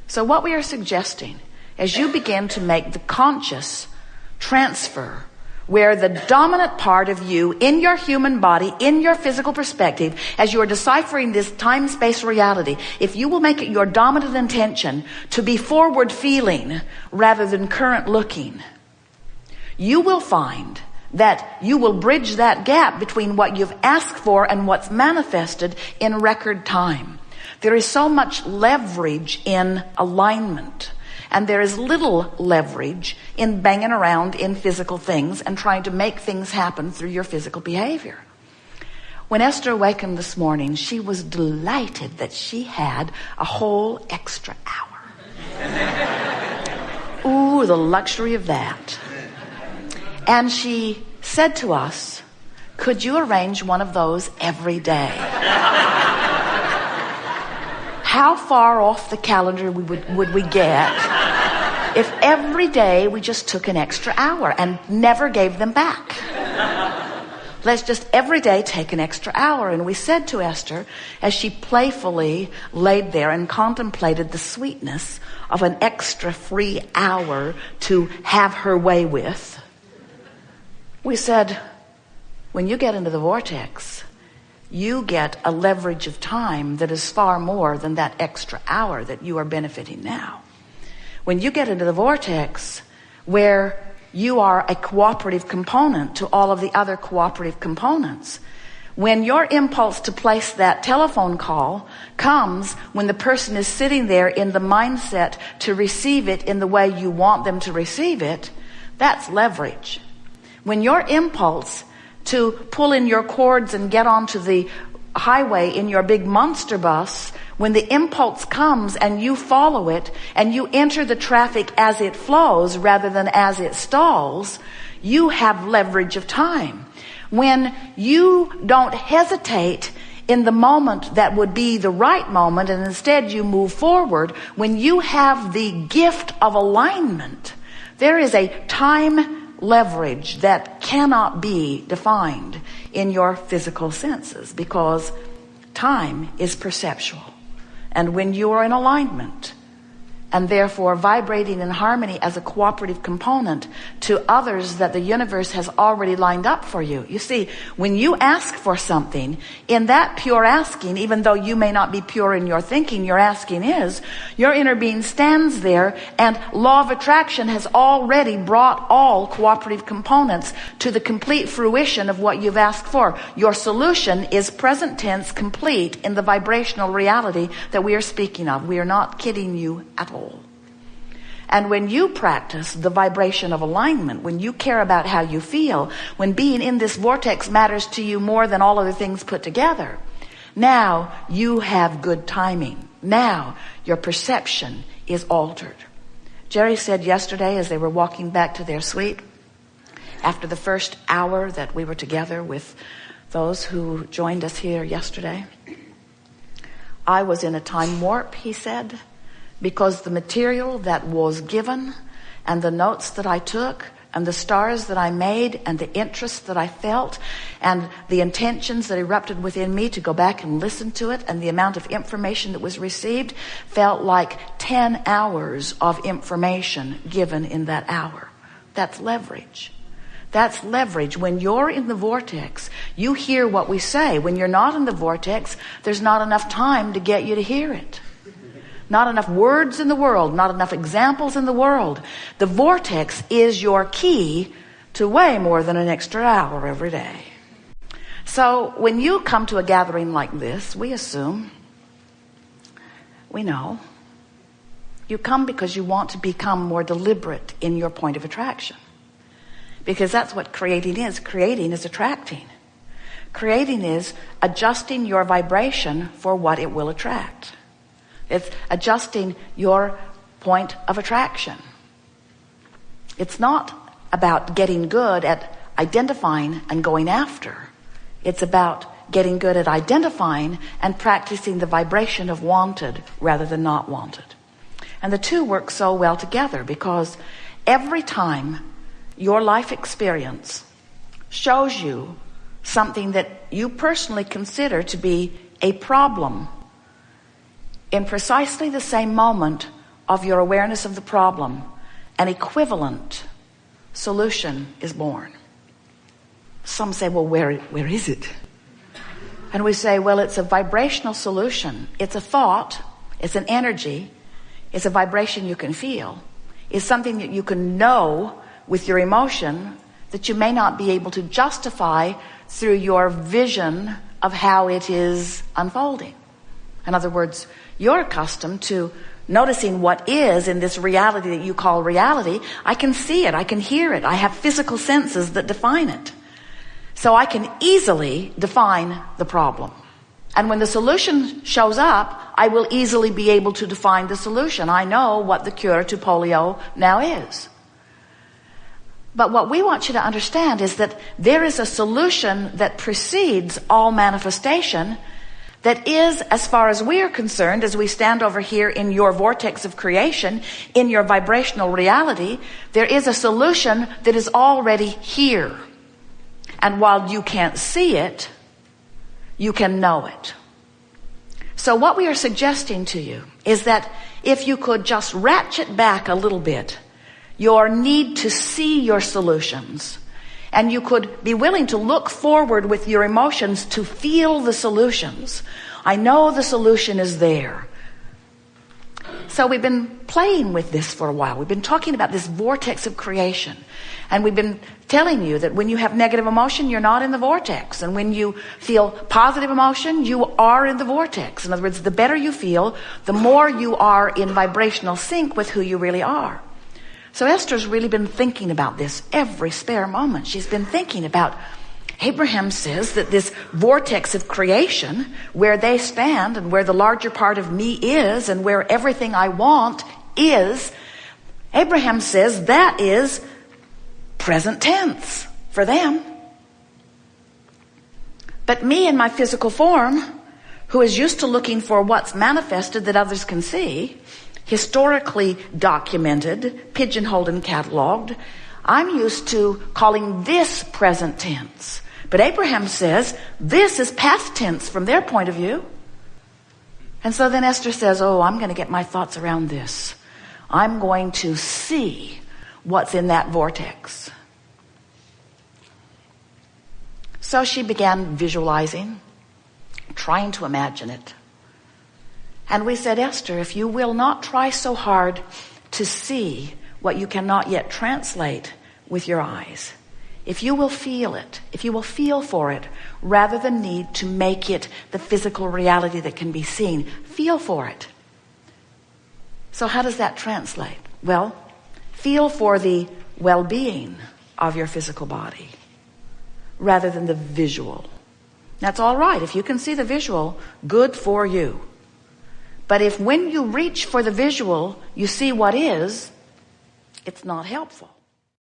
So what we are suggesting, as you begin to make the conscious transfer, where the dominant part of you in your human body, in your physical perspective, as you are deciphering this time-space reality, if you will make it your dominant intention to be forward feeling rather than current looking, you will find that you will bridge that gap between what you've asked for and what's manifested in record time. There is so much leverage in alignment. And there is little leverage in banging around in physical things and trying to make things happen through your physical behavior. When Esther awakened this morning, she was delighted that she had a whole extra hour. Ooh, the luxury of that. And she said to us, could you arrange one of those every day? How far off the calendar would we get if every day we just took an extra hour and never gave them back? Let's just every day take an extra hour. And we said to Esther, as she playfully laid there and contemplated the sweetness of an extra free hour to have her way with, we said, when you get into the vortex, you get a leverage of time that is far more than that extra hour that you are benefiting now. When you get into the vortex where you are a cooperative component to all of the other cooperative components, when your impulse to place that telephone call comes when the person is sitting there in the mindset to receive it in the way you want them to receive it, that's leverage. When your impulse to pull in your cords and get onto the highway in your big monster bus, when the impulse comes and you follow it and you enter the traffic as it flows rather than as it stalls, you have leverage of time. When you don't hesitate in the moment that would be the right moment and instead you move forward, when you have the gift of alignment, there is a time leverage that cannot be defined in your physical senses, because time is perceptual. And when you are in alignment and therefore vibrating in harmony as a cooperative component to others that the universe has already lined up for you. You see, when you ask for something, in that pure asking, even though you may not be pure in your thinking, your asking is, your inner being stands there, and law of attraction has already brought all cooperative components to the complete fruition of what you've asked for. Your solution is present tense complete in the vibrational reality that we are speaking of. We are not kidding you at all. And when you practice the vibration of alignment, when you care about how you feel, when being in this vortex matters to you more than all other things put together, now you have good timing. Now your perception is altered. Jerry said yesterday as they were walking back to their suite, after the first hour that we were together with those who joined us here yesterday, I was in a time warp, he said, because the material that was given and the notes that I took and the stars that I made and the interest that I felt and the intentions that erupted within me to go back and listen to it and the amount of information that was received felt like 10 hours of information given in that hour. That's leverage. That's leverage. When you're in the vortex, you hear what we say. When you're not in the vortex, there's not enough time to get you to hear it. Not enough words in the world, not enough examples in the world. The vortex is your key to way more than an extra hour every day. So when you come to a gathering like this, we assume, we know, you come because you want to become more deliberate in your point of attraction. Because that's what creating is. Creating is attracting. Creating is adjusting your vibration for what it will attract. It's adjusting your point of attraction. It's not about getting good at identifying and going after. It's about getting good at identifying and practicing the vibration of wanted rather than not wanted. And the two work so well together, because every time your life experience shows you something that you personally consider to be a problem, in precisely the same moment, of your awareness of the problem, an equivalent solution is born. Some say, well, where is it? And we say, well, it's a vibrational solution. It's a thought. It's an energy. It's a vibration you can feel. It's something that you can know with your emotion that you may not be able to justify through your vision of how it is unfolding. In other words, you're accustomed to noticing what is in this reality that you call reality. I can see it. I can hear it. I have physical senses that define it. So I can easily define the problem. And when the solution shows up, I will easily be able to define the solution. I know what the cure to polio now is. But what we want you to understand is that there is a solution that precedes all manifestation that is, as far as we are concerned, as we stand over here in your vortex of creation, in your vibrational reality, there is a solution that is already here. And while you can't see it, you can know it. So what we are suggesting to you is that if you could just ratchet back a little bit your need to see your solutions, and you could be willing to look forward with your emotions to feel the solutions. I know the solution is there. So we've been playing with this for a while. We've been talking about this vortex of creation. And we've been telling you that when you have negative emotion, you're not in the vortex. And when you feel positive emotion, you are in the vortex. In other words, the better you feel, the more you are in vibrational sync with who you really are. So Esther's really been thinking about this every spare moment. She's been thinking about, Abraham says that this vortex of creation, where they stand and where the larger part of me is and where everything I want is, Abraham says that is present tense for them. But me in my physical form, who is used to looking for what's manifested that others can see, historically documented, pigeonholed and cataloged, I'm used to calling this present tense. But Abraham says this is past tense from their point of view. And so then Esther says, oh, I'm going to get my thoughts around this. I'm going to see what's in that vortex. So she began visualizing, trying to imagine it. And we said, Esther, if you will not try so hard to see what you cannot yet translate with your eyes, if you will feel it, if you will feel for it, rather than need to make it the physical reality that can be seen, feel for it. So how does that translate? Well, feel for the well-being of your physical body rather than the visual. That's all right. If you can see the visual, good for you. But if when you reach for the visual, you see what is, it's not helpful.